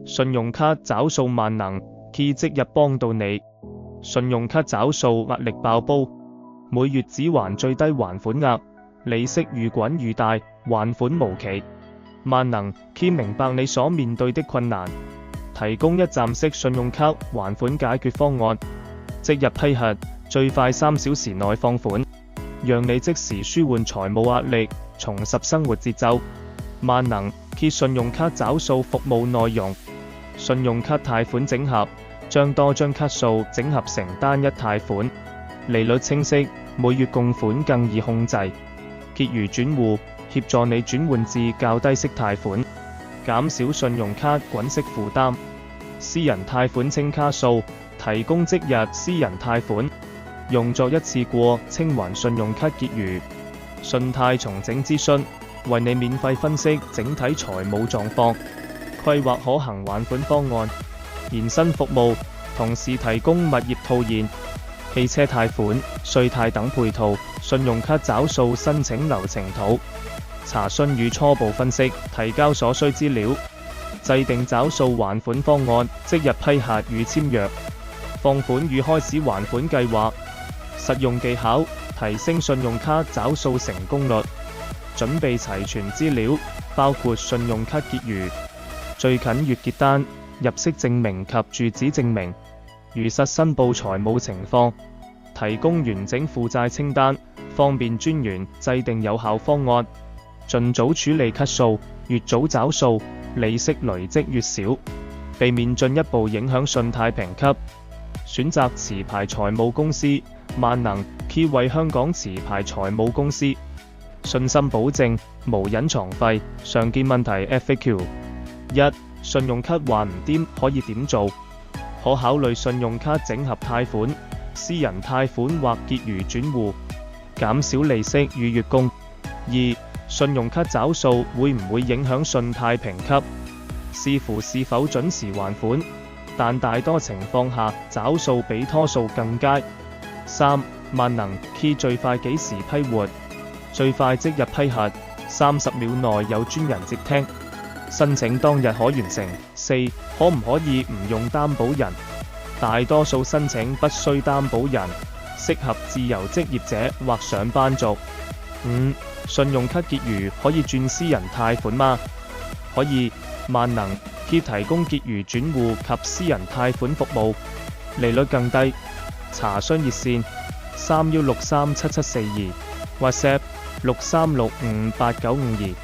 信用卡找數萬能 Key 即日幫到你。信用卡找數壓力爆煲，每月只還最低還款額，利息愈滾愈大，還款無期。萬能 Key 明白你所面對的困難，提供一站式信用卡還款解決方案，即日批核，最快3小時內放款，讓你即時舒緩財務壓力，重拾生活節奏。萬能 Key 信用卡找數服務內容：信用卡貸款整合，將多張卡數整合成單一貸款，利率清晰，每月供款更易控制。結餘轉戶，協助你轉換至較低息貸款，減少信用卡滾息負擔。私人貸款清卡數，提供即日私人貸款，用作一次過清還信用卡結餘。信貸重整諮詢，為你免費分析整體財務狀況，規劃可行還款方案。延伸服務，同時提供物業套現、汽車貸款、稅貸等配套。信用卡找數申請流程圖，查詢與初步分析，提交所需資料，制定找數還款方案，即日批核與簽約，放款與開始還款計劃。實用技巧，提升信用卡找數成功率。準備齊全資料，包括信用卡結餘、最近月結單、入息證明及住址證明，如實申報財務情況，提供完整負債清單，方便專員制定有效方案。盡早處理卡數，越早找數，利息累積越少，避免進一步影響信貸評級。選擇持牌財務公司，萬能 Key 為香港持牌財務公司，信心保證，無隱藏費。常見問題 FAQ： 1. 信用卡還唔掂可以點做？可考慮信用卡整合貸款、私人貸款或結餘轉戶，減少利息與月供。 2. 信用卡找數會唔會影響信貸評級？視乎是否準時還款，但大多情況下找數比拖數更佳。 3. 萬能 Key 最快幾時批活？最快即日批核，30秒內有專人接聽，申請當日可完成。 4. 可唔可以唔用擔保人？大多數申請不需擔保人，適合自由職業者或上班族。 5. 信用卡結餘可以轉私人貸款嗎？可以，萬能 Key 提供結餘轉戶及私人貸款服務，利率更低。查詢熱線：31637742，WhatsApp：63658952。